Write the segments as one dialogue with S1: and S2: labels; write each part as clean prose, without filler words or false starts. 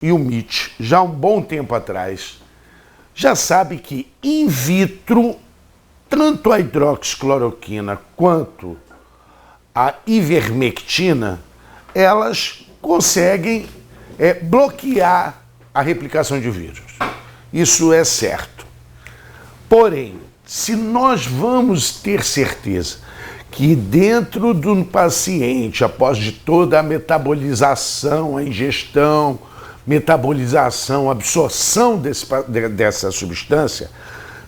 S1: e o MIT, já há um bom tempo atrás, já sabe que in vitro, tanto a hidroxicloroquina quanto a ivermectina, elas conseguem bloquear a replicação de vírus. Isso é certo. Porém, se nós vamos ter certeza que dentro do paciente, após de toda a metabolização, a ingestão, metabolização, absorção dessa substância,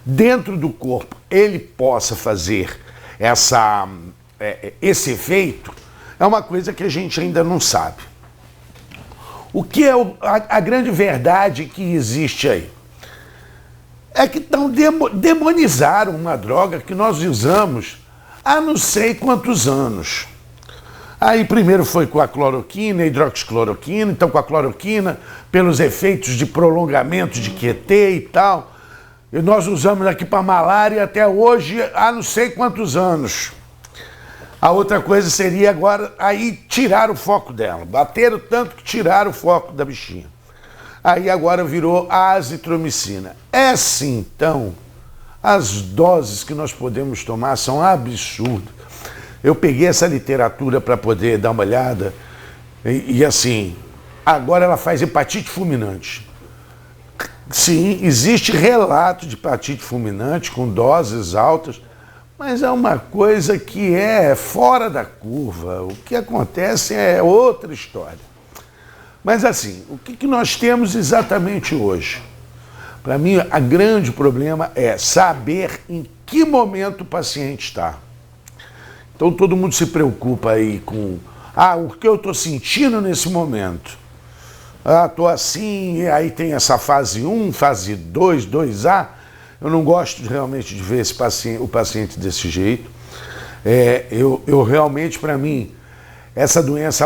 S1: dentro do corpo ele possa fazer esse efeito, é uma coisa que a gente ainda não sabe. O que é a grande verdade que existe aí? É que demonizaram uma droga que nós usamos há não sei quantos anos. Aí primeiro foi com a cloroquina, a hidroxicloroquina, então com a cloroquina, pelos efeitos de prolongamento de QT e tal. E nós usamos aqui para malária até hoje há não sei quantos anos. A outra coisa seria agora aí tirar o foco dela. Bateram tanto que tiraram o foco da bichinha. Aí agora virou a azitromicina. Essa então, as doses que nós podemos tomar são absurdas. Eu peguei essa literatura para poder dar uma olhada e assim, agora ela faz hepatite fulminante. Sim, existe relato de hepatite fulminante com doses altas, mas é uma coisa que é fora da curva. O que acontece é outra história. Mas assim, o que nós temos exatamente hoje? Para mim, o grande problema é saber em que momento o paciente está. Então todo mundo se preocupa aí com o que eu estou sentindo nesse momento. Estou assim, e aí tem essa fase 1, fase 2, 2A. Eu não gosto realmente de ver o paciente desse jeito. Eu realmente, para mim, essa doença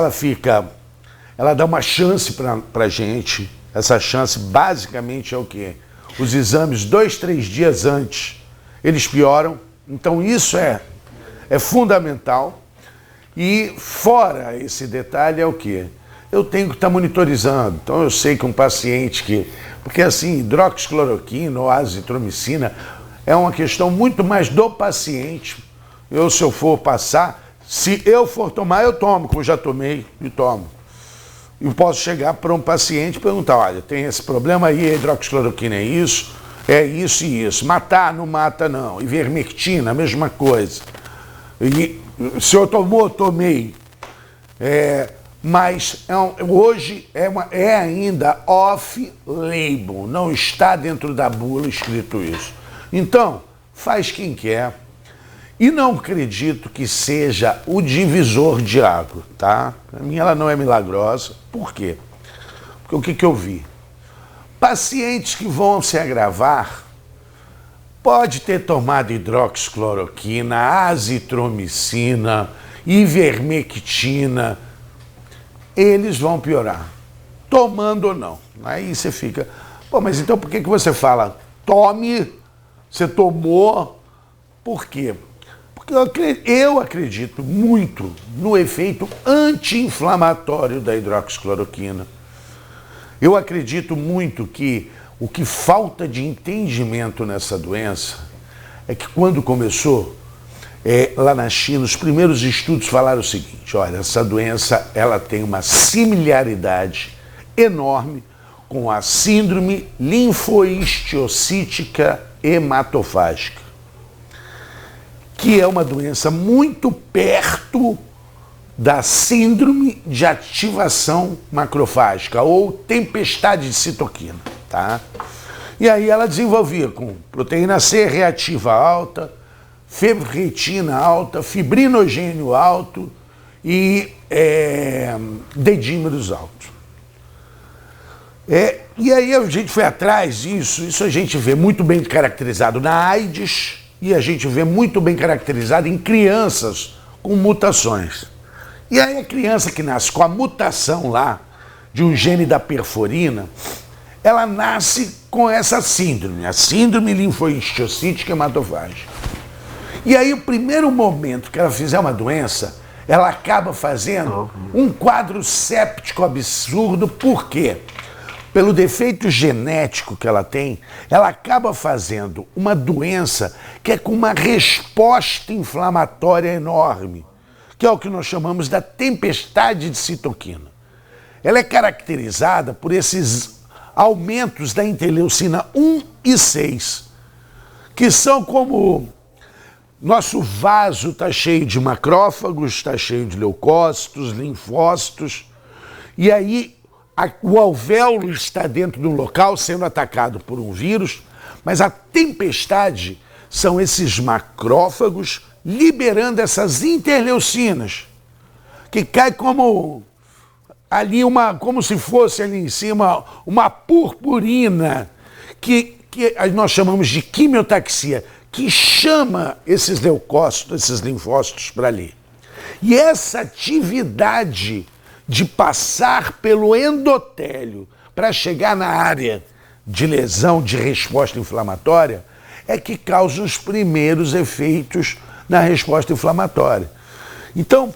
S1: ela dá uma chance para a gente. Essa chance basicamente é o quê? Os exames 2, 3 dias antes, eles pioram. Então isso é fundamental. E fora esse detalhe é o quê? Eu tenho que estar monitorizando. Então eu sei que um paciente porque assim, hidroxicloroquina ou azitromicina é uma questão muito mais do paciente. Se eu for passar, se eu for tomar, eu tomo, como já tomei e tomo. Eu posso chegar para um paciente e perguntar, olha, tem esse problema aí, a hidroxicloroquina é isso e isso. Matar, não mata não. Ivermectina, a mesma coisa. E se eu tomei. Mas hoje é ainda off-label, não está dentro da bula escrito isso. Então, faz quem quer. E não acredito que seja o divisor de água, tá? Para mim ela não é milagrosa. Por quê? Porque o que eu vi? Pacientes que vão se agravar, pode ter tomado hidroxicloroquina, azitromicina, ivermectina, eles vão piorar, tomando ou não. Aí você fica, mas então por que você fala, tome, você tomou, por quê? Porque eu acredito muito no efeito anti-inflamatório da hidroxicloroquina. Eu acredito muito que o que falta de entendimento nessa doença é que quando começou, lá na China, os primeiros estudos falaram o seguinte, olha, essa doença ela tem uma similaridade enorme com a síndrome linfohistiocytica hematofágica, que é uma doença muito perto da síndrome de ativação macrofágica ou tempestade de citoquina, tá? E aí ela desenvolvia com proteína C reativa alta, ferritina alta, fibrinogênio alto e dedímeros altos. E aí a gente foi atrás disso, isso a gente vê muito bem caracterizado na AIDS e a gente vê muito bem caracterizado em crianças com mutações. E aí a criança que nasce com a mutação lá de um gene da perforina, ela nasce com essa síndrome, a síndrome linfohistiocytica hematofágica. E aí o primeiro momento que ela fizer uma doença, ela acaba fazendo um quadro séptico absurdo. Por quê? pelo defeito genético que ela tem, ela acaba fazendo uma doença que é com uma resposta inflamatória enorme, que é o que nós chamamos da tempestade de citoquina. Ela é caracterizada por esses aumentos da interleucina 1 e 6, que são como nosso vaso está cheio de macrófagos, está cheio de leucócitos, linfócitos, e aí o alvéolo está dentro do local sendo atacado por um vírus, mas a tempestade são esses macrófagos liberando essas interleucinas, que cai como ali como se fosse ali em cima uma purpurina que nós chamamos de quimiotaxia, que chama esses leucócitos, esses linfócitos para ali. E essa atividade de passar pelo endotélio para chegar na área de lesão, de resposta inflamatória, é que causa os primeiros efeitos na resposta inflamatória. Então,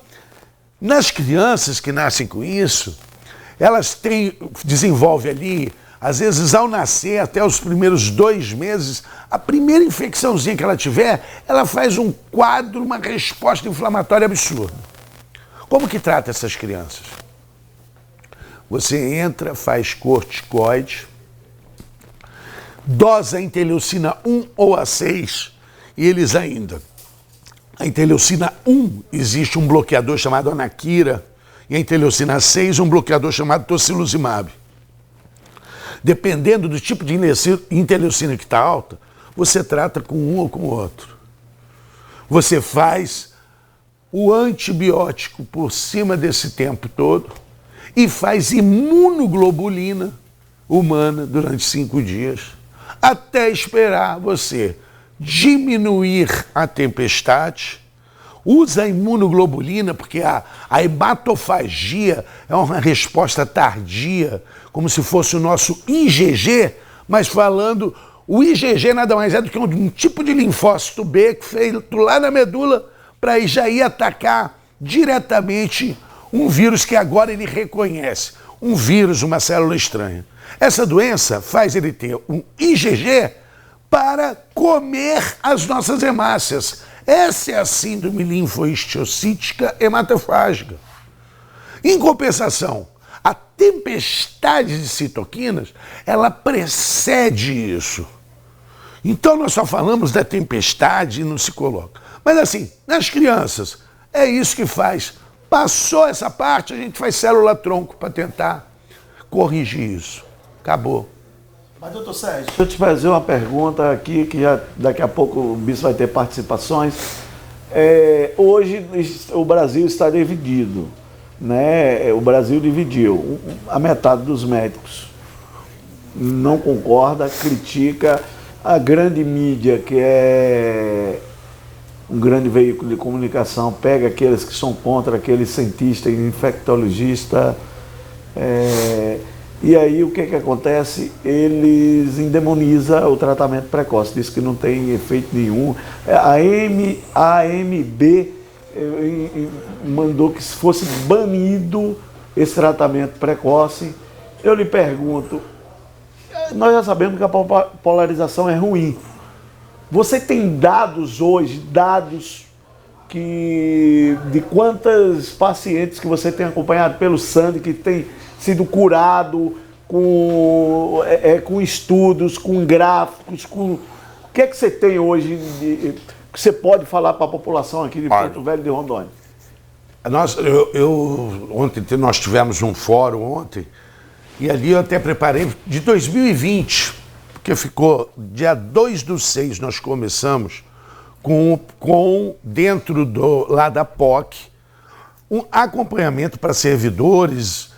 S1: nas crianças que nascem com isso, elas desenvolvem ali, às vezes ao nascer, até os primeiros 2 meses, a primeira infecçãozinha que ela tiver, ela faz um quadro, uma resposta inflamatória absurda. Como que trata essas crianças? Você entra, faz corticoide, dosa a interleucina 1 ou a 6, e eles ainda. A interleucina 1 existe um bloqueador chamado anaquira, e a interleucina 6 um bloqueador chamado tocilizumab. Dependendo do tipo de interleucina que está alta, você trata com um ou com o outro. Você faz o antibiótico por cima desse tempo todo e faz imunoglobulina humana durante 5 dias, até esperar você diminuir a tempestade. Usa a imunoglobulina porque a hematofagia é uma resposta tardia, como se fosse o nosso IgG, mas falando, o IgG nada mais é do que um tipo de linfócito B que feito lá na medula para já ir atacar diretamente um vírus que agora ele reconhece, um vírus, uma célula estranha. Essa doença faz ele ter um IgG para comer as nossas hemácias. Essa é a síndrome linfohistiocytica hematofágica. Em compensação, a tempestade de citoquinas, ela precede isso. Então nós só falamos da tempestade e não se coloca. Mas assim, nas crianças, é isso que faz. Passou essa parte, a gente faz célula-tronco para tentar corrigir isso. Acabou.
S2: Mas, doutor Sérgio, deixa eu te fazer uma pergunta aqui, que já, daqui a pouco o Bispo vai ter participações. Hoje o Brasil está dividido, né? O Brasil dividiu. A metade dos médicos não concorda, critica. A grande mídia, que é um grande veículo de comunicação, pega aqueles que são contra, aqueles cientistas, infectologistas. E aí o que acontece? Eles endemonizam o tratamento precoce, diz que não tem efeito nenhum. A AMB mandou que fosse banido esse tratamento precoce. Eu lhe pergunto, nós já sabemos que a polarização é ruim. Você tem dados hoje, de quantos pacientes que você tem acompanhado pelo SANDE que tem sido curado com estudos, com gráficos, o que é que você tem hoje que você pode falar para a população aqui de Porto Velho de Rondônia?
S1: Ontem nós tivemos um fórum ontem, e ali eu até preparei de 2020, porque ficou dia 2/6, nós começamos com dentro lá da POC, um acompanhamento para servidores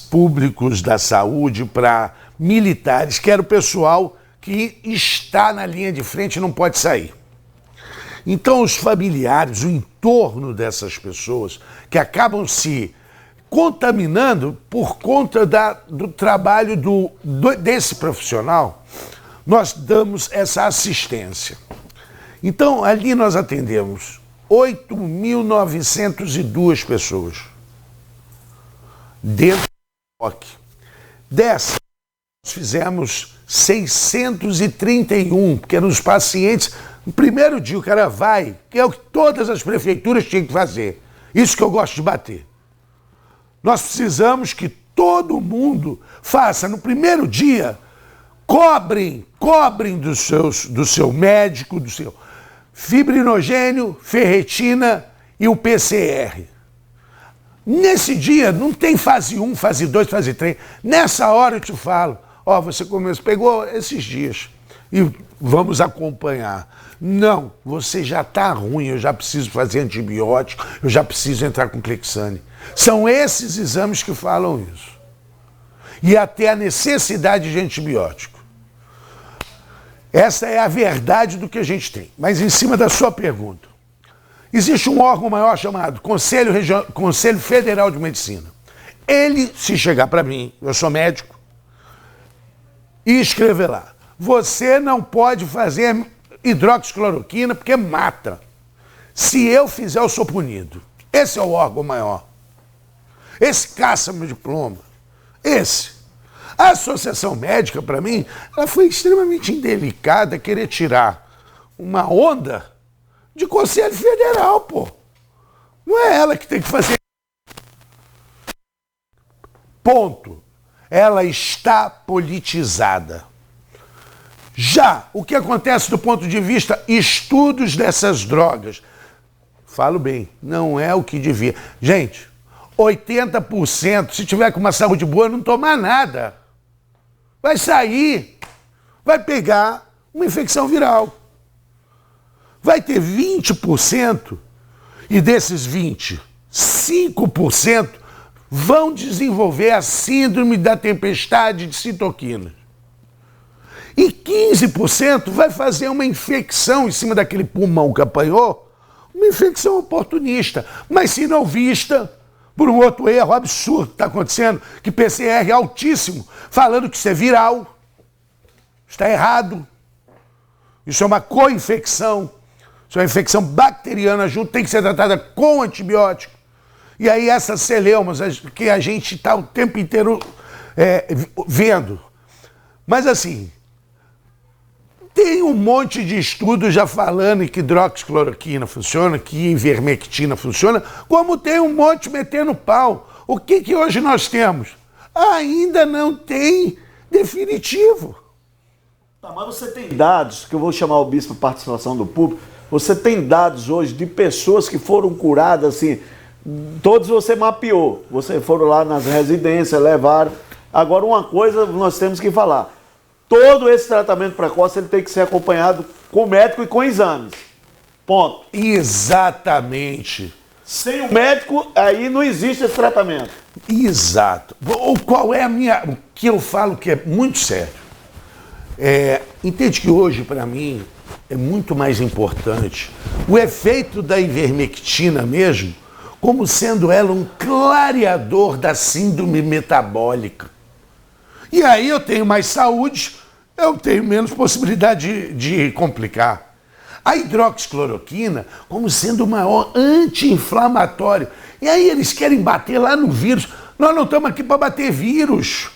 S1: públicos da saúde, para militares, que era o pessoal que está na linha de frente e não pode sair. Então os familiares, o entorno dessas pessoas, que acabam se contaminando por conta do trabalho desse profissional, nós damos essa assistência. Então ali nós atendemos 8.902 pessoas dentro do POC. Dessa, nós fizemos 631, porque eram os pacientes. No primeiro dia o cara vai, que é o que todas as prefeituras tinham que fazer. Isso que eu gosto de bater. Nós precisamos que todo mundo faça no primeiro dia, cobrem do seu médico, do seu fibrinogênio, ferritina e o PCR. Nesse dia não tem fase 1, fase 2, fase 3. Nessa hora eu te falo, ó, você pegou esses dias e vamos acompanhar. Não, você já está ruim, eu já preciso fazer antibiótico, eu já preciso entrar com Clexane. São esses exames que falam isso. E até a necessidade de antibiótico. Essa é a verdade do que a gente tem. Mas em cima da sua pergunta, existe um órgão maior chamado Conselho Federal de Medicina. Ele, se chegar para mim, eu sou médico, e escrever lá, você não pode fazer hidroxicloroquina porque mata. Se eu fizer, eu sou punido. Esse é o órgão maior. Esse caça meu diploma. Esse. A Associação Médica, para mim, ela foi extremamente indelicada querer tirar uma onda de Conselho Federal, pô. Não é ela que tem que fazer. Ponto. Ela está politizada. Já o que acontece do ponto de vista estudos dessas drogas, falo bem, não é o que devia. Gente, 80%, se tiver com uma saúde boa, não tomar nada. Vai sair, vai pegar uma infecção viral. Vai ter 20%, e desses 20%, 5% vão desenvolver a síndrome da tempestade de citoquinas. E 15% vai fazer uma infecção em cima daquele pulmão que apanhou, uma infecção oportunista, mas se não vista por um outro erro absurdo que está acontecendo, que PCR é altíssimo, falando que isso é viral. Está errado. Isso é uma co-infecção. Isso é uma infecção bacteriana junto, tem que ser tratada com antibiótico. E aí essas celeumas que a gente está o tempo inteiro vendo. Mas assim, tem um monte de estudos já falando que hidroxicloroquina funciona, que ivermectina funciona, como tem um monte metendo pau. O que hoje nós temos? Ainda não tem definitivo.
S2: Tá, mas você tem dados, que eu vou chamar o bispo para participação do público, você tem dados hoje de pessoas que foram curadas, assim, todos você mapeou, você foram lá nas residências, levaram. Agora uma coisa nós temos que falar, todo esse tratamento precoce ele tem que ser acompanhado com médico e com exames. Ponto.
S1: Exatamente.
S2: Sem o médico, aí não existe esse tratamento.
S1: Exato. Qual é o que eu falo que é muito sério? Entende que hoje, para mim, é muito mais importante o efeito da ivermectina mesmo, como sendo ela um clareador da síndrome metabólica. E aí eu tenho mais saúde, eu tenho menos possibilidade de complicar. A hidroxicloroquina como sendo o maior anti-inflamatório. E aí eles querem bater lá no vírus. Nós não estamos aqui para bater vírus.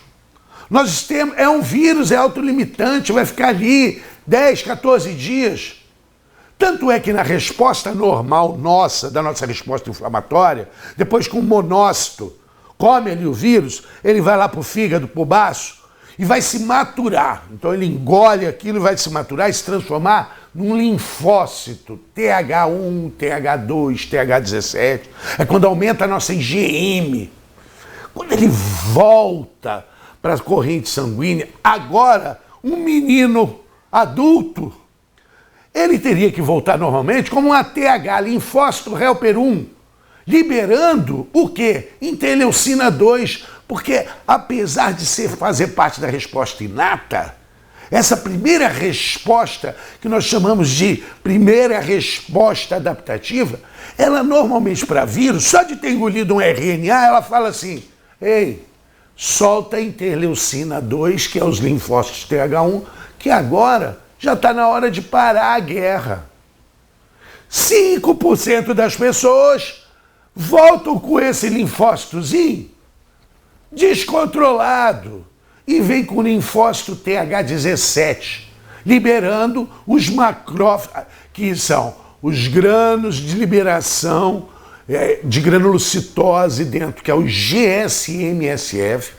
S1: É um vírus, é autolimitante, vai ficar ali 10, 14 dias. Tanto é que na resposta normal nossa, da nossa resposta inflamatória, depois que um monócito come ali o vírus, ele vai lá para o fígado, para o baço, e vai se maturar. Então ele engole aquilo e vai se maturar e se transformar num linfócito, TH1, TH2, TH17. É quando aumenta a nossa IgM. Quando ele volta para a corrente sanguínea, agora um menino adulto, ele teria que voltar normalmente como um ATH, linfócito helper 1, liberando o quê? Interleucina 2, porque apesar de fazer parte da resposta inata, essa primeira resposta, que nós chamamos de primeira resposta adaptativa, ela normalmente para vírus, só de ter engolido um RNA, ela fala assim, ei, solta a interleucina 2, que é os linfócitos TH1, que agora já está na hora de parar a guerra. 5% das pessoas voltam com esse linfócitozinho descontrolado. e vem com o linfócito TH17, liberando os macrófagos, que são os grânulos de liberação de granulocitose dentro, que é o GSMSF,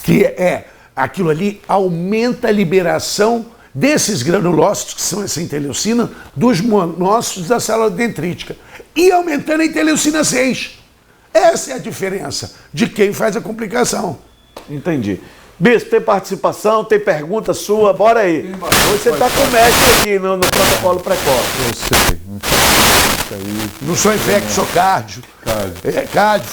S1: que é aquilo ali, aumenta a liberação desses granulócitos, que são essa interleucina, dos monócitos da célula dendrítica, e aumentando a interleucina 6. Essa é a diferença de quem faz a complicação.
S2: Entendi. Bispo, tem participação, tem pergunta sua, bora aí. Hoje você está com o médico aqui no protocolo precoce.
S3: Eu sei.
S1: Não sou infecto-cardio. Cardio.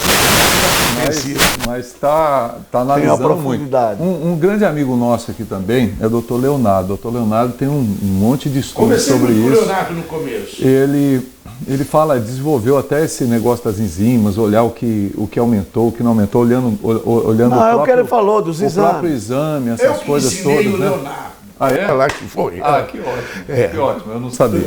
S3: Mas está analisando muito. Um grande amigo nosso aqui também é o Dr. Leonardo. O Dr. Leonardo tem um monte de estudos sobre isso. Com o
S1: Leonardo no começo.
S3: Ele fala, desenvolveu até esse negócio das enzimas, olhar o que aumentou, o que não aumentou, olhando
S2: o que ele falou dos exames.
S3: O próprio exame, essas coisas todas,
S1: o
S3: né?
S1: Leonardo.
S3: Ah, é?
S1: Lá que foi.
S3: Que ótimo. Que ótimo, eu não sabia.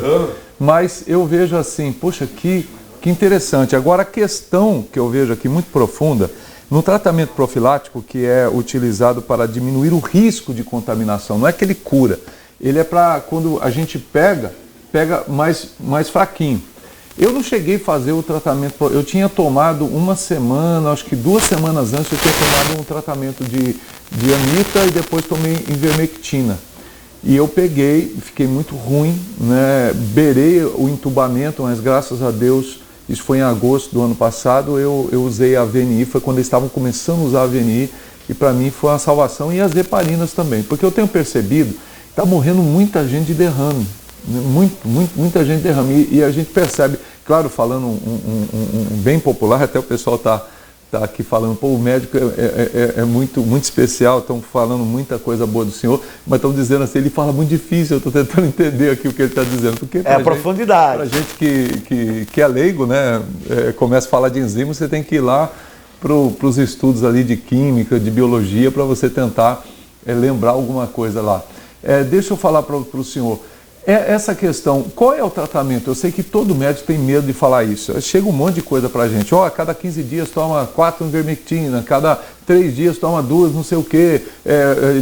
S3: Mas eu vejo assim, poxa, que interessante. Agora, a questão que eu vejo aqui muito profunda, no tratamento profilático, que é utilizado para diminuir o risco de contaminação, não é que ele cura, ele é para quando a gente pega mais fraquinho. Eu não cheguei a fazer o tratamento, eu tinha tomado uma semana, acho que 2 semanas antes eu tinha tomado um tratamento de anita e depois tomei ivermectina. E eu fiquei muito ruim, né? Beirei o entubamento, mas graças a Deus, isso foi em agosto do ano passado, eu usei a VNI, foi quando eles estavam começando a usar a VNI, e para mim foi uma salvação, e as heparinas também, porque eu tenho percebido que está morrendo muita gente de derrame. Muita gente derrama, e a gente percebe, claro, falando um bem popular, até o pessoal está aqui falando, pô, o médico é muito especial, estão falando muita coisa boa do senhor, mas estão dizendo assim, ele fala muito difícil, eu estou tentando entender aqui o que ele está dizendo, porque
S2: a profundidade.
S3: Para a gente que é leigo, né, começa a falar de enzima, você tem que ir lá para os estudos ali de química, de biologia, para você tentar lembrar alguma coisa lá. Deixa eu falar para o senhor, essa questão, qual é o tratamento? Eu sei que todo médico tem medo de falar isso. Chega um monte de coisa pra gente. A cada 15 dias toma 4 ivermectina, cada 3 dias toma 2, não sei o quê.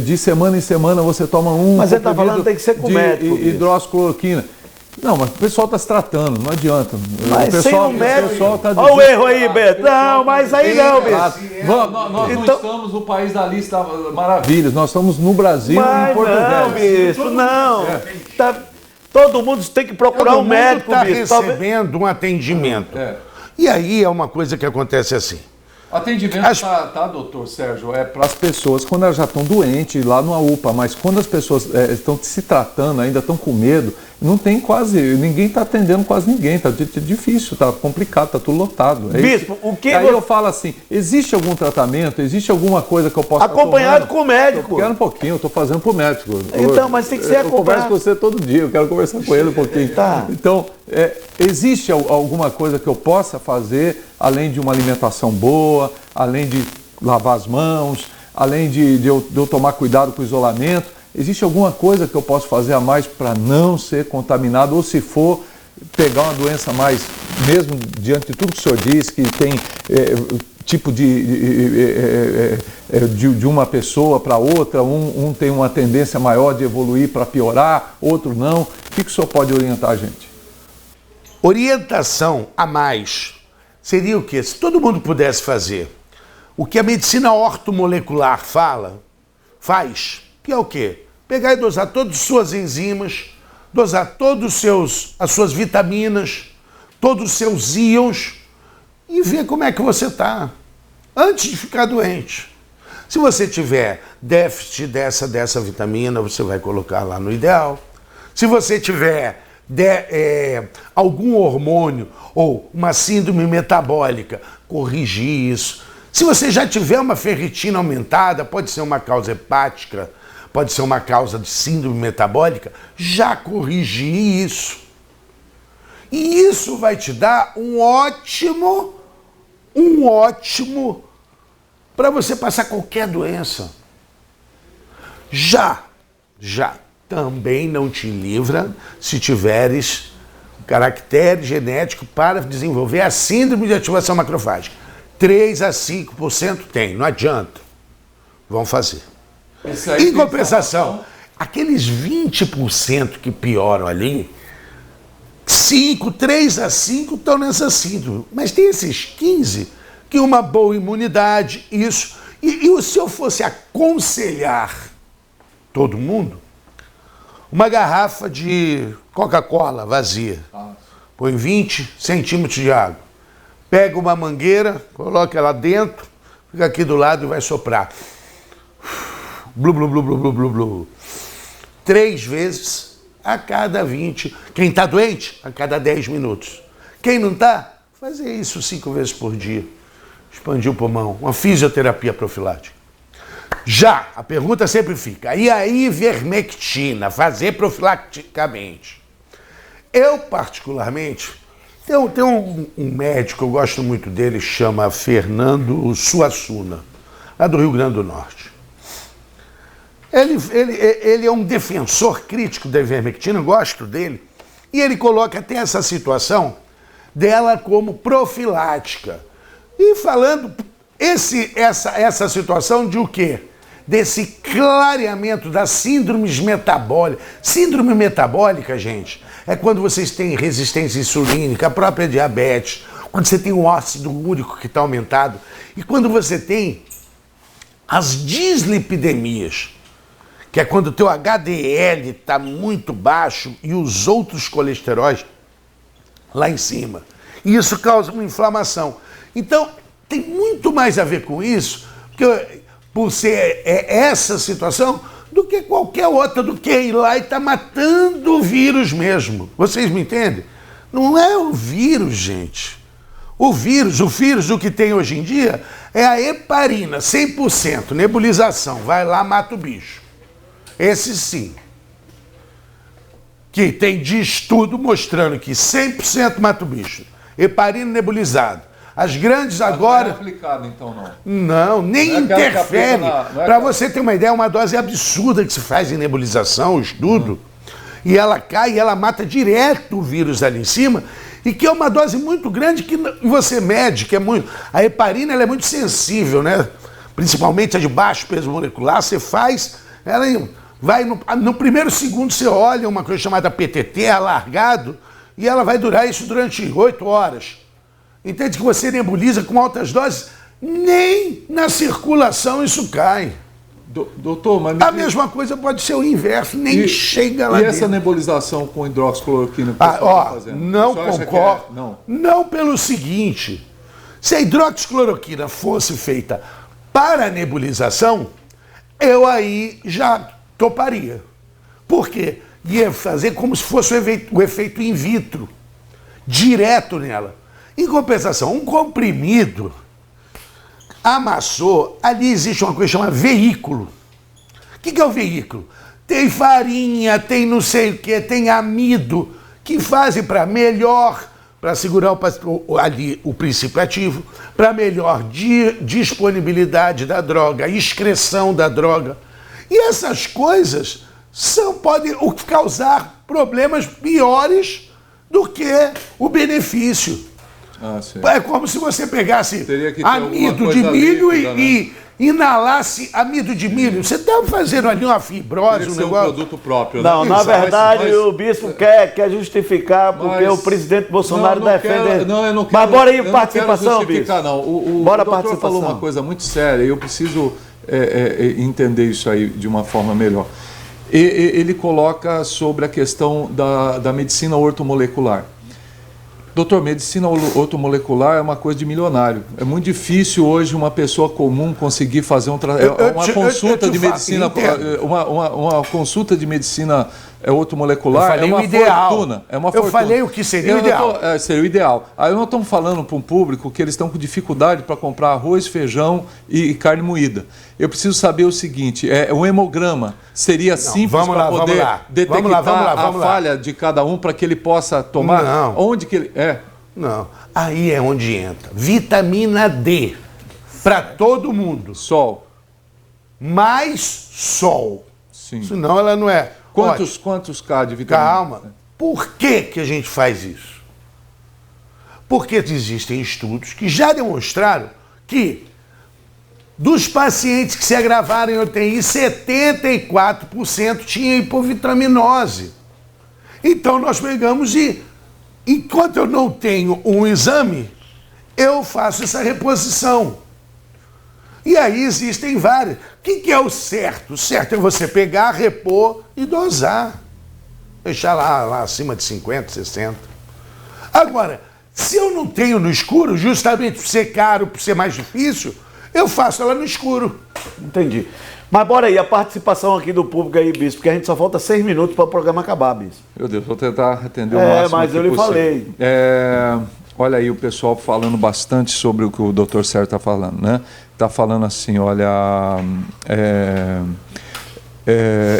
S3: De semana em semana você toma um.
S2: Mas ele está falando que tem que ser com médico.
S3: Hidroxicloroquina. Não, mas o pessoal está se tratando, não adianta.
S2: Mas
S3: o pessoal,
S2: sem o médico.
S3: Tá
S2: olha o erro aí, Beto. Não, mas aí não, Beto.
S3: Nós não estamos no país da lista maravilhas, nós estamos no Brasil e em Portugal.
S2: Não, Bispo, não. Todo mundo tem que procurar um médico,
S1: está
S2: Bispo.
S1: recebendo um atendimento. E aí é uma coisa que acontece assim.
S3: Atendimento doutor Sérgio, para as pessoas quando elas já estão doentes lá numa UPA, mas quando as pessoas estão se tratando, ainda estão com medo, não tem ninguém está atendendo quase ninguém, está difícil, está complicado, está tudo lotado.
S2: Bispo, o que...
S3: Aí eu falo assim, existe algum tratamento, existe alguma coisa que eu possa
S2: acompanhado com o médico.
S3: Eu quero um pouquinho, eu estou fazendo para o médico.
S2: Então, mas tem que ser acompanhado.
S3: Eu converso com você todo dia, eu quero conversar com ele um pouquinho.
S2: Tá.
S3: Então, existe alguma coisa que eu possa fazer, além de uma alimentação boa, além de lavar as mãos, além de eu tomar cuidado com o isolamento? Existe alguma coisa que eu posso fazer a mais para não ser contaminado? Ou se for pegar uma doença mais, mesmo diante de tudo que o senhor diz, que tem tipo de uma pessoa para outra, um tem uma tendência maior de evoluir para piorar, outro não. O que o senhor pode orientar a gente?
S1: Orientação a mais seria o quê? Se todo mundo pudesse fazer o que a medicina ortomolecular faz, que é o quê? Pegar e dosar todas as suas enzimas, dosar todas as suas vitaminas, todos os seus íons e ver como é que você está antes de ficar doente. Se você tiver déficit dessa vitamina, você vai colocar lá no ideal. Se você tiver algum hormônio ou uma síndrome metabólica, corrigir isso. Se você já tiver uma ferritina aumentada, pode ser uma causa hepática, pode ser uma causa de síndrome metabólica, já corrigir isso. E isso vai te dar um ótimo para você passar qualquer doença. Já também não te livra se tiveres caractere genético para desenvolver a síndrome de ativação macrofágica. 3 a 5% tem, não adianta. Vão fazer. Em compensação, aqueles 20% que pioram ali, 3 a 5 estão nessa síndrome. Mas tem esses 15 que uma boa imunidade, isso. E se eu fosse aconselhar todo mundo, uma garrafa de Coca-Cola vazia, põe 20 centímetros de água, pega uma mangueira, coloca ela dentro, fica aqui do lado e vai soprar. Blu, blu, blu, blu, blu, blu, blu. 3 vezes a cada 20. Quem está doente, a cada 10 minutos. Quem não está, fazer isso 5 vezes por dia. Expandir o pulmão, uma fisioterapia profilática. Já, a pergunta sempre fica, e a ivermectina, fazer profilaticamente? Eu, particularmente, tem um médico, eu gosto muito dele, chama Fernando Suassuna, lá do Rio Grande do Norte. Ele é um defensor crítico da ivermectina, eu gosto dele, e ele coloca até essa situação dela como profilática. E falando essa situação de o quê? Desse clareamento das síndromes metabólicas. Síndrome metabólica, gente, é quando vocês têm resistência insulínica, a própria diabetes, quando você tem um ácido úrico que está aumentado, e quando você tem as dislipidemias, que é quando o teu HDL está muito baixo e os outros colesteróis lá em cima. E isso causa uma inflamação. Então, tem muito mais a ver com isso, por ser essa situação, do que qualquer outra, do que ir lá e estar matando o vírus mesmo. Vocês me entendem? Não é o vírus, gente. O vírus o que tem hoje em dia é a heparina, 100%, nebulização. Vai lá, mata o bicho. Esse sim. Que tem de estudo mostrando que 100% mata o bicho. Heparina nebulizado. As grandes agora...
S3: Não é aplicado, então, não?
S1: Não, nem interfere. Para você ter uma ideia, é uma dose absurda que se faz em nebulização, o estudo, e ela cai e ela mata direto o vírus ali em cima, e que é uma dose muito grande que você mede, que é muito... A heparina ela é muito sensível, né? Principalmente a de baixo peso molecular, você faz, ela vai no primeiro segundo você olha uma coisa chamada PTT, alargado, e ela vai durar isso durante 8 horas. Entende que você nebuliza com altas doses, nem na circulação isso cai.
S3: Doutor, mas...
S1: A mesma coisa pode ser o inverso, nem chega lá dentro.
S3: E essa nebulização com hidroxicloroquina que
S1: você está fazendo? Não concordo. Não pelo seguinte, se a hidroxicloroquina fosse feita para nebulização, eu aí já toparia. Por quê? Ia fazer como se fosse o efeito in vitro, direto nela. Em compensação, um comprimido amassou, ali existe uma coisa chamada veículo. O que é o veículo? Tem farinha, tem não sei o que, tem amido, que fazem para segurar ali o princípio ativo, para melhor disponibilidade da droga, excreção da droga. E essas coisas podem causar problemas piores do que o benefício. É como se você pegasse amido de milho e inalasse amido de milho. Você está fazendo ali uma fibrose, um negócio.
S3: Um produto próprio,
S2: né? Não, na verdade, o bispo quer justificar porque o presidente Bolsonaro defende.
S3: Não, eu não quero.
S2: Mas bora aí, participação, bispo.
S3: Não, o doutor falou uma coisa muito séria e eu preciso entender isso aí de uma forma melhor. Ele coloca sobre a questão da medicina ortomolecular. Doutor, medicina ortomolecular é uma coisa de milionário. É muito difícil hoje uma pessoa comum conseguir fazer uma consulta de medicina, uma consulta de medicina ortomolecular. É uma fortuna.
S1: Eu falei o que seria o ideal.
S3: Seria o ideal. Aí nós estamos falando para um público que eles estão com dificuldade para comprar arroz, feijão e carne moída. Eu preciso saber o seguinte, o hemograma seria simples para poder detectar a falha de cada um para que ele possa tomar?
S1: Não.
S3: Onde que ele...
S1: Não. Aí é onde entra. Vitamina D. Para todo mundo.
S3: Sol.
S1: Mais sol.
S3: Sim.
S1: Senão ela não é...
S3: Quantos K de vitamina?
S1: Calma. Por que a gente faz isso? Porque existem estudos que já demonstraram que Dos pacientes que se agravaram em UTI, 74% tinham hipovitaminose. Então nós pegamos e, enquanto eu não tenho um exame, eu faço essa reposição. E aí existem várias. O que é o certo? O certo é você pegar, repor e dosar. Deixar lá acima de 50, 60. Agora, se eu não tenho no escuro, justamente por ser caro, por ser mais difícil, eu faço ela no escuro.
S2: Entendi. Mas bora aí, a participação aqui do público aí, Bispo, porque a gente só falta 6 minutos para o programa acabar, Bispo.
S3: Meu Deus, vou tentar atender o máximo
S2: mas eu lhe
S3: possível.
S2: falei.
S3: Olha aí o pessoal falando bastante sobre o que o Dr. Sérgio está falando, né? Está falando assim, olha...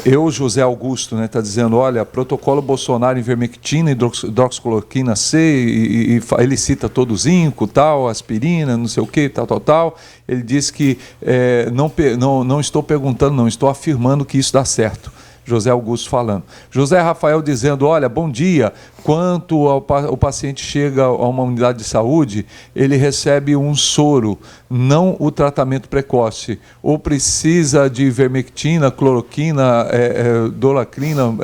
S3: eu, José Augusto, né, está dizendo, olha, protocolo Bolsonaro, ivermectina, hidroxicloroquina C, e ele cita todo o zinco, tal, aspirina, não sei o que, tal. Ele diz que não estou perguntando, não, estou afirmando que isso dá certo. José Augusto falando. José Rafael dizendo, olha, bom dia, quando o paciente chega a uma unidade de saúde, ele recebe um soro, não o tratamento precoce, ou precisa de ivermectina, cloroquina, dolacrina,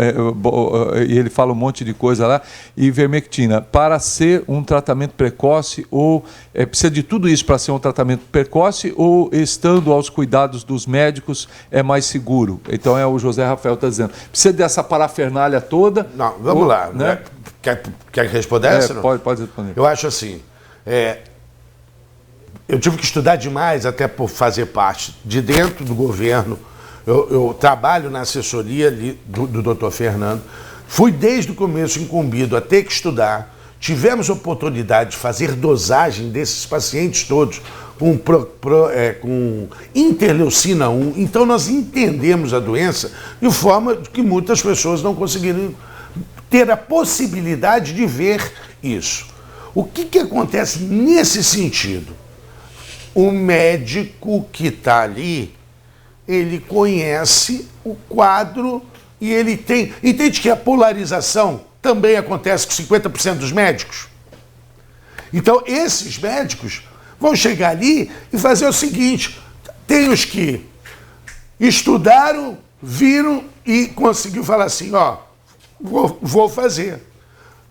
S3: e ele fala um monte de coisa lá, e ivermectina, para ser um tratamento precoce, ou precisa de tudo isso para ser um tratamento precoce, ou estando aos cuidados dos médicos é mais seguro? Então o José Rafael está dizendo, precisa dessa parafernália toda?
S1: Não, vamos lá, né? Quer responder essa?
S3: Pode responder.
S1: Eu acho assim, eu tive que estudar demais até por fazer parte de dentro do governo. Eu trabalho na assessoria ali do Dr. Fernando, fui desde o começo incumbido a ter que estudar, tivemos oportunidade de fazer dosagem desses pacientes todos com interleucina 1, então nós entendemos a doença de forma que muitas pessoas não conseguiram ter a possibilidade de ver isso. O que acontece nesse sentido? O médico que está ali, ele conhece o quadro e ele tem... Entende que a polarização também acontece com 50% dos médicos? Então, esses médicos vão chegar ali e fazer o seguinte, tem os que estudaram, viram e conseguiu falar assim, ó, vou fazer.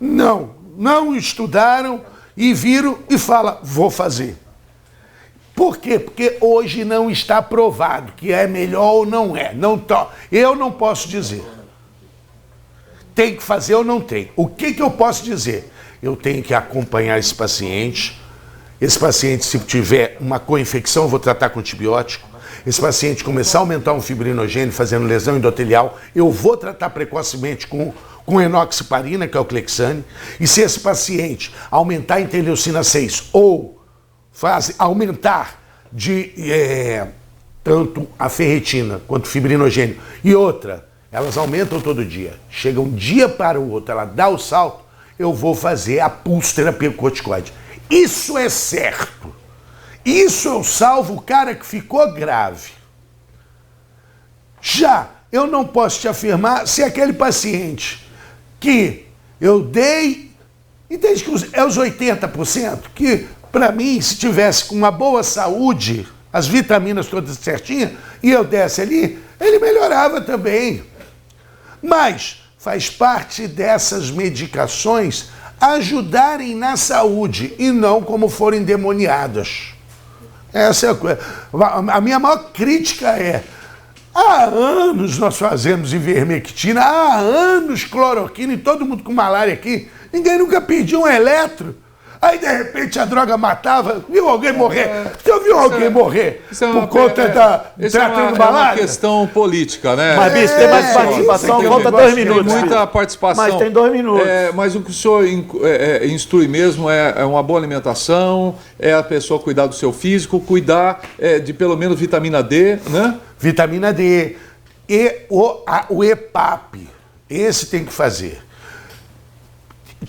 S1: Não estudaram e viram e fala, vou fazer. Por quê? Porque hoje não está provado que é melhor ou não é. Eu não posso dizer. Tem que fazer ou não tem. O que eu posso dizer? Eu tenho que acompanhar esse paciente. Esse paciente, se tiver uma co-infecção, eu vou tratar com antibiótico. Esse paciente começar a aumentar um fibrinogênio, fazendo lesão endotelial, eu vou tratar precocemente com enoxiparina, que é o Clexane. E se esse paciente aumentar a interleucina 6 ou aumentar tanto a ferritina quanto o fibrinogênio, e outra, elas aumentam todo dia, chega um dia para o outro, ela dá o salto, eu vou fazer a pulsoterapia corticoide. Isso é certo. Isso eu salvo o cara que ficou grave. Já eu não posso te afirmar se aquele paciente que eu dei, entende que é os 80%, que para mim, se tivesse com uma boa saúde, as vitaminas todas certinhas, e eu desse ali, ele melhorava também. Mas faz parte dessas medicações ajudarem na saúde e não como forem endemoniadas. Essa é a coisa. A minha maior crítica é: há anos nós fazemos ivermectina, há anos cloroquina e todo mundo com malária aqui, ninguém nunca pediu um eletro. Aí, de repente, a droga matava. Viu alguém morrer? Você viu alguém morrer por conta da tratando malária?
S3: É uma questão política, né?
S2: Mas, Bispo, tem mais participação, falta 2 minutos.
S3: Tem muita participação.
S2: Mas tem 2 minutos.
S3: Mas o que o senhor instrui mesmo é uma boa alimentação, é a pessoa cuidar do seu físico, cuidar de pelo menos vitamina D, né?
S1: Vitamina D. E o EPAP. Esse tem que fazer.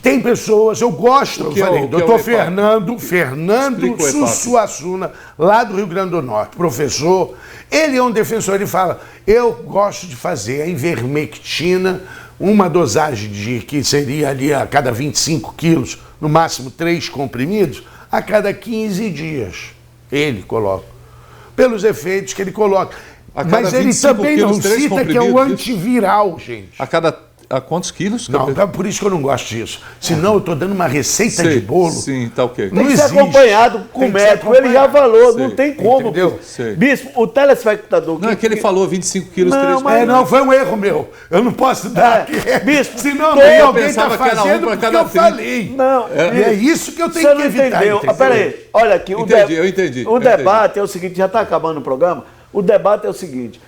S1: Tem pessoas, eu gosto, eu falei, doutor Fernando Sussuassuna, lá do Rio Grande do Norte, professor, ele é um defensor, ele fala, eu gosto de fazer a ivermectina, uma dosagem que seria ali a cada 25 quilos, no máximo 3 comprimidos, a cada 15 dias, ele coloca. pelos efeitos que ele coloca.
S3: cada
S1: Mas ele
S3: 25
S1: também não
S3: quilos, 3
S1: cita que é o
S3: comprimidos,
S1: antiviral, gente.
S3: A quantos quilos?
S1: Não, é por isso que eu não gosto disso. Senão eu tô dando uma receita de bolo.
S3: Sim, tá ok.
S2: Tem que ser
S1: existe.
S2: acompanhado com
S1: Tem
S2: o
S1: que ser
S2: médico. Ele já
S1: acompanhado.
S2: falou,
S3: Sei.
S2: não tem como.
S1: Entendeu?
S3: Sei.
S2: Bispo, o telespectador...
S3: Não, é que ele falou 25 quilos,
S2: Não,
S3: 3
S2: mas-
S1: Não, foi um erro meu. Eu não posso dar aqui.
S2: Bispo,
S1: Senão
S2: eu
S1: amanhã alguém
S3: pensava
S1: tá
S3: que era um
S1: fazendo
S3: pra
S1: porque
S3: cada
S1: eu
S3: 30.
S1: falei.
S2: Não,
S1: E é isso que eu tenho
S2: você
S1: que
S2: não
S1: evitar.
S2: entendeu.
S1: Entendeu?
S2: Peraí, olha aqui.
S3: Eu entendi.
S2: O debate é o seguinte, já está acabando o programa. O debate é o seguinte.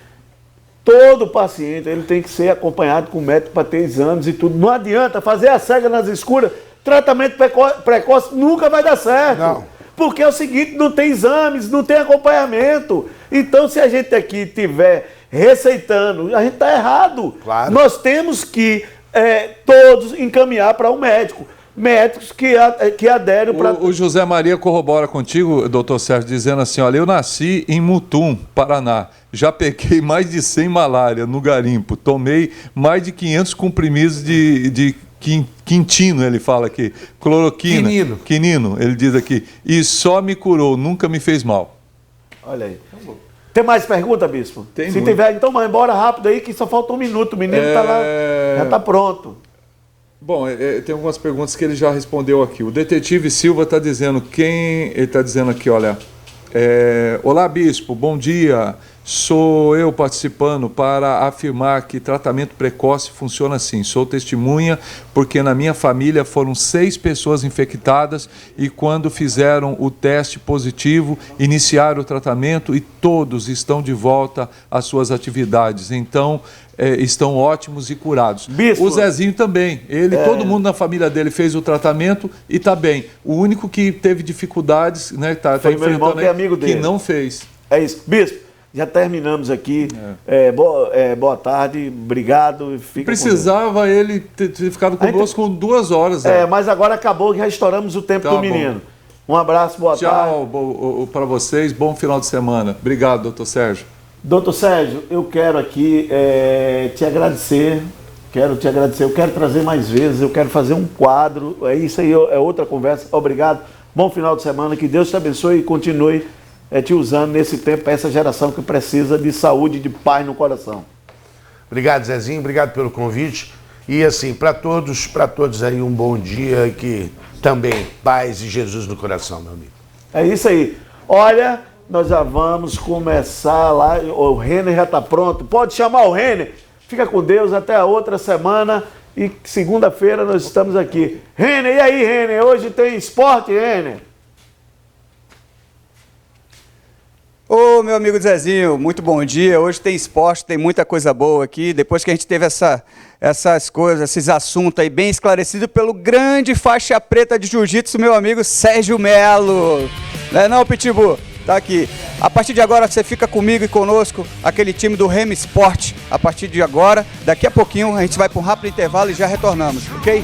S2: Todo paciente ele tem que ser acompanhado com médico para ter exames e tudo. Não adianta fazer a cega nas escuras. Tratamento precoce nunca vai dar certo.
S1: Não.
S2: Porque é o seguinte, não tem exames, não tem acompanhamento. Então, se a gente aqui estiver receitando, a gente está errado.
S1: Claro.
S2: Nós temos que todos encaminhar para um médico. Médicos que aderem para...
S3: O José Maria corrobora contigo, doutor Sérgio, dizendo assim, olha, eu nasci em Mutum, Paraná, já peguei mais de 100 malária no garimpo, tomei mais de 500 comprimidos de quintino, ele fala aqui, cloroquina, quinino, ele diz aqui, e só me curou, nunca me fez mal.
S2: Olha aí. Tem mais pergunta, bispo?
S3: Tem
S2: Se
S3: muito.
S2: tiver, então vai embora rápido aí, que só falta um minuto. O menino está lá, já está pronto.
S3: Bom, tem algumas perguntas que ele já respondeu aqui. O detetive Silva está dizendo, ele está dizendo aqui, olha, olá bispo, bom dia, sou eu participando para afirmar que tratamento precoce funciona assim. Sou testemunha porque na minha família foram 6 pessoas infectadas e quando fizeram o teste positivo, iniciaram o tratamento e todos estão de volta às suas atividades. Então, estão ótimos e curados.
S2: Bispo.
S3: O Zezinho também. Todo mundo na família dele fez o tratamento e está bem. O único que teve dificuldades, né, tá
S2: Foi meu irmão, que é amigo dele.
S3: que não fez.
S2: É isso. Bispo, já terminamos aqui. Boa tarde, obrigado. Fica
S3: Precisava ele ter ficado conosco com 2 horas.
S2: mas agora acabou, já estouramos o tempo
S3: Tá
S2: do menino. Um abraço, boa tarde.
S3: Tchau para vocês, bom final de semana. Obrigado, doutor Sérgio.
S2: Doutor Sérgio, eu quero aqui te agradecer, eu quero trazer mais vezes, eu quero fazer um quadro, isso aí é outra conversa, obrigado, bom final de semana, que Deus te abençoe e continue te usando nesse tempo para essa geração que precisa de saúde, de paz no coração.
S1: Obrigado, Zezinho, obrigado pelo convite. E assim, para todos aí um bom dia e que também paz e Jesus no coração, meu amigo.
S2: É isso aí. Olha, nós já vamos começar lá, o Renner já está pronto, pode chamar o Renner. Fica com Deus, até a outra semana e segunda-feira nós estamos aqui. Renner, e aí, Renner? Hoje tem esporte, Renner?
S4: Ô, meu amigo Zezinho, muito bom dia. Hoje tem esporte, tem muita coisa boa aqui. Depois que a gente teve essas coisas, esses assuntos aí bem esclarecidos pelo grande faixa preta de jiu-jitsu, meu amigo Sérgio Melo. Não é não, Pitbull? Tá aqui. A partir de agora você fica comigo e conosco, aquele time do Remo Sport. A partir de agora, daqui a pouquinho, a gente vai para um rápido intervalo e já retornamos, ok?